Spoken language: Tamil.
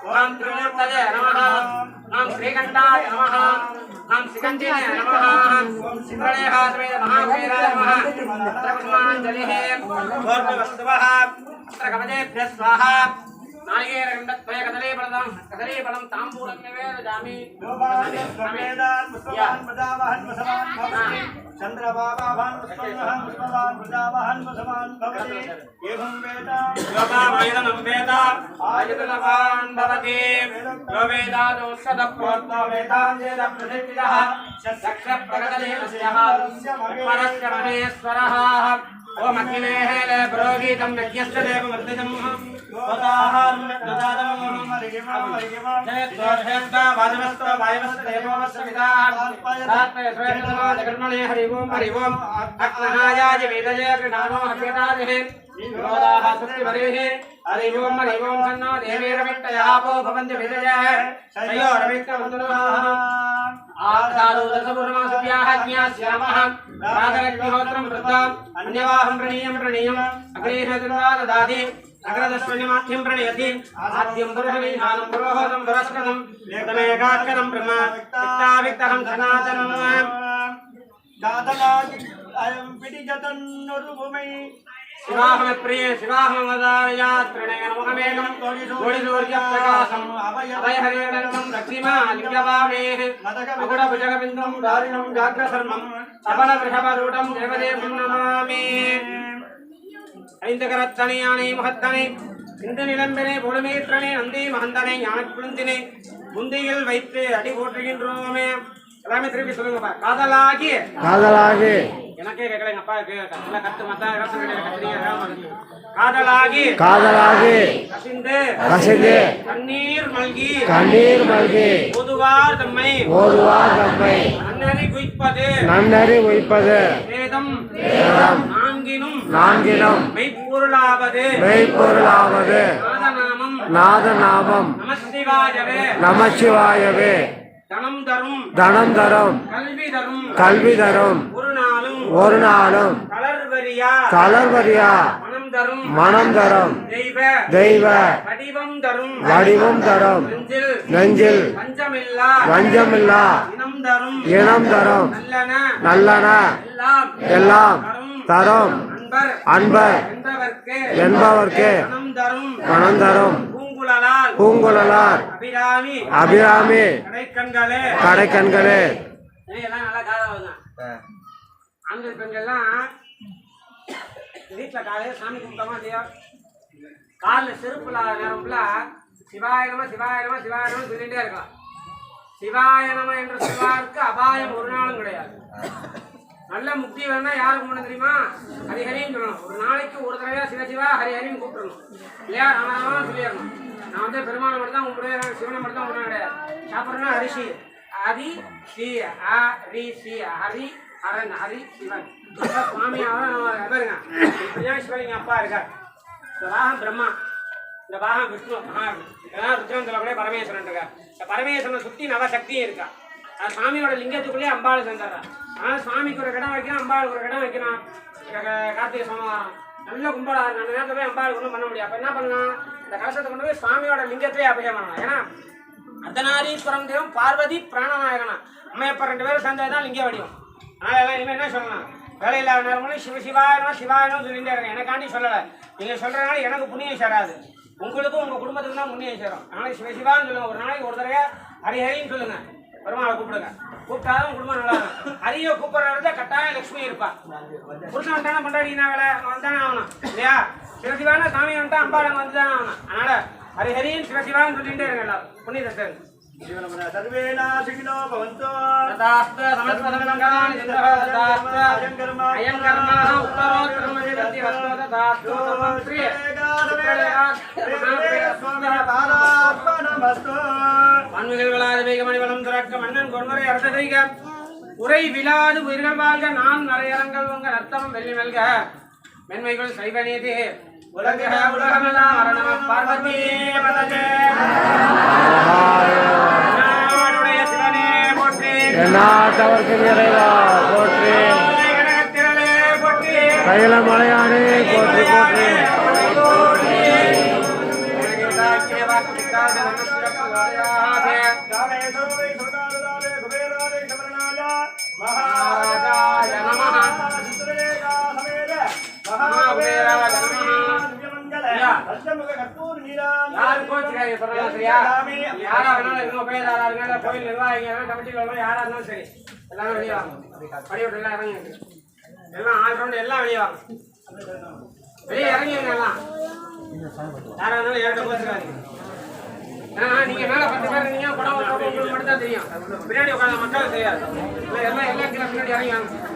ओम त्रिमूर्तये नमः ओम श्रीकंठाय नमः ओम सिकंजिने नमः ओम सिंहलेहात्मे महावीराय नमः त्रकुमांजलिः गोर्भवस्तुवः अत्रकमजेभ्यः स्वाहा नारिकेलगण्डत्वय कदलीफलं ताम्बूलं निवेदयामि चंद्रबाबावान् पुष्पवान् प्रजावान् वसवान् भवति एवं वेदा योगामयनं वेदा आयुधनवान् भवति यो वेदादोषदप्रोक्तो वेदान्तेन प्रतिष्ठितः चक्षप्रगतदेवस्यः परस्य महेश्वरः ओम अग्नेः ले पुरोहितं यज्ञस्य देवमर्दितं हरि ओम अग्नहायाय वेदये कृणानो हव्यदादिः विरोधाः सुक्तिवरेः हरि ओम सन्नो देवीरविट्टयापो भवन्ति वेदयः शयोरविट्टवन्दनाः आधारोदसपुरमासुभ्याः ज्ञास्यामः रागरग्निहोत्रं वृत्ताम् अन्यवाहं प्रणीयं अग्नेः ददाति अग्रदश्वनिमाध्यं प्रणयति आद्यं दुर्हवीनानं पुरोहोदं दुरस्करं वेदमेकाक्षरं ब्रह्म विक्ताविक्तहं सनातनं दादलादि अयं पिडिजतन्नुरुभूमि शिवाहम प्रिय शिवाहम वदायात्रणेन मुखमेकं गोडिसूर्यप्रकाशम् अभयहरेणं दक्षिमा लिङ्गवामेः मकुटभुजगबिन्दुं दारिणं जाग्रशर्मं सफलवृषभरूढं देवदेवं नमामि ஐந்தகரத்தனையானை முகத்தனை இந்த நிலம்பெனே பொழுமேற்றனை நந்தி மகந்தனை ஞானக்குழுந்தினை முந்தியில் வைத்து அடி போற்றுகின்றோமே எல்லாமே திருப்பி சொல்லுங்கப்பா காதலாகி எனக்கே கேட்கல அப்பா கத்து மத்த காதலாகி கசிந்து கண்ணீர் மல்கி ஓதுவார் தம்மை நன்னறி குய்ப்பது வேதம் நான்கினும் மெய்ப்பொருளாவது நாதநாமம் நமசிவாயவே தனம் தரும் கல்வி தரும் ஒரு நாளும் தளர்வரியா மனம் தரும் தெய்வ வடிவம் தரும் நெஞ்சில் வஞ்சமில்லா இனம் தரும் நல்லன எல்லாம் தரும் அன்பர் என்பவர்க்கே மனம் தரும் பூங்குழலார் அபிராமி கடைக்கண்களே ஆண்கள் பெண்கள்லாம் வீட்டில் காலையில் சாமி கும்பிட்டோமா இல்லையா காலில் செருப்புல நேரம்ல சிவாயனமா சொல்லிகிட்டே இருக்கலாம். சிவாயனமா என்று சொல்வாருக்கு அபாயம் ஒரு நாளும் கிடையாது. நல்ல முக்தி வேணா யாருக்கு முன்ன தெரியுமா? ஹரிஹரின்னு சொல்லணும். ஒரு நாளைக்கு ஒரு தடவை சிவசிவா ஹரிஹரின்னு கூப்பிடணும் இல்லையா? ராமராமன்னு சொல்லிடணும். நான் வந்து பெருமாளை மட்டும் தான் கும்பிடுவேன், சிவனை மட்டும் தான் கும்பிட கிடையாது. சாப்பிட்றேன்னா ஹரிஷி ஹரி ஸ்ரீ ஹரி ஹரி ஹரன் ஹரி சிவன் சுவாமியாக பாருங்க. சிவலிங்க அப்பா இருக்கார். இந்த பாகம் பிரம்மா, இந்த பாகம் விஷ்ணு ருத்ரன் சொல்லக்கூடிய பரமேஸ்வரன் இருக்கார். இந்த பரமேஸ்வரனை சுற்றி நவசக்தியும் இருக்கா. அது சுவாமியோட லிங்கத்துக்குள்ளேயே அம்பாள் செஞ்சாரா. ஆனால் சுவாமிக்கு ஒரு இடம் வைக்கணும், அம்பாளுக்கு ஒரு இடம் வைக்கணும். கார்த்திகை சோமவாரம் நல்ல கும்பலாக அந்த நேரத்தில் போய் அம்பாளுக்கு ஒன்றும் பண்ண முடியாது. அப்போ என்ன பண்ணலாம்? இந்த கலசத்தை கொண்டு போய் சுவாமியோட லிங்கத்திலே அபிஷேகம் பண்ணலாம். ஏன்னா அர்த்தநாரீஸ்வரம் தெய்வம் பார்வதி பிராணநாயகனா அம்மையப்பா 2 பேரும் சேர்ந்தது தான் லிங்க வடிவம். அதனால் எல்லாம் இனிமேல் என்ன சொல்லலாம்? வேலையில்லாத நேரங்களும் சிவாயனம் சொல்லிகிட்டே இருக்கேன். எனக்காண்டி சொல்லலை. நீங்கள் சொல்கிறதுனால எனக்கு புண்ணியம் சேராது, உங்களுக்கும் உங்கள் குடும்பத்துக்கு தான் புண்ணியம் சேரும். அதனால் சிவசிவான்னு சொல்லுங்கள். ஒரு நாளைக்கு ஒரு தடவை ஹரிஹரின்னு சொல்லுங்கள். பெருமாளை கூப்பிடுங்க. கூப்பிட்டாலும் குடும்பம் நல்லா இருக்கும். ஹரியை கூப்பிட்றத கட்டாயம் லட்சுமி இருப்பா. புருஷன் வந்தானே கொண்டாடினா வேலை வந்தானே ஆகணும் இல்லையா? சிவசிவான சாமி வந்துட்டா அம்பாள் வந்து தானே ஆகணும். அதனால் ஹரிஹரின்னு சிவசிவான்னு சொல்லிகிட்டே இருங்க. எல்லாரும் புண்ணியத்தை சேருங்க. सर्वेना सुखिनो भवन्तु तथास्तु समस्तमङ्गलानि तथास्तु अयं कर्म उत्तरोत्तरं यदि वस्तु तथास्तु श्री மண்ணுகளாத வேக மணிவளம் துறக்க மன்னன் கொன்முறை அரசதைக உரை விழாது உயிர்கள் வாழ்க நான் நரையரங்கள் உங்கள் நர்த்தம் வெள்ளி மெல்க மென்மைகள் சைவநீதி உலக உலகமெல்லாம் அரணம பார்வதி பதஜே நாடுடைய சிவனே போற்றி எந்நாட்டவர்க்கு இறைவா போற்றி திரளே போற்றி கையில மலையானே போற்றி போற்றி மகாராஜாய நமः மகாகுபேராய நமः யாரும் கோச்சுக்காதீங்க சொல்லலாம் சரியா யாரா வேணாலும் எங்க உபயோகாரா இருக்காங்க கோயில் நிர்வாகிகள் கமிட்டியில் உள்ள யாரா இருந்தாலும் சரி எல்லாரும் வெளியே வாங்க படிவிட்டு எல்லாம் இறங்கி எல்லாம் ஆள் ரவுண்ட் எல்லாம் வெளியே வாங்க வெளியே இறங்கிங்க எல்லாம் யாரா இருந்தாலும் ஏற்ற கோச்சுக்காதீங்க ஏன்னா நீங்க மேல 10 பேர் இருந்தீங்க படம் உங்களுக்கு மட்டும் தான் தெரியும் பின்னாடி உட்காந்து மக்களுக்கு தெரியாது எல்லாம் கீழே பின்னாடி இறங்கி வாங்க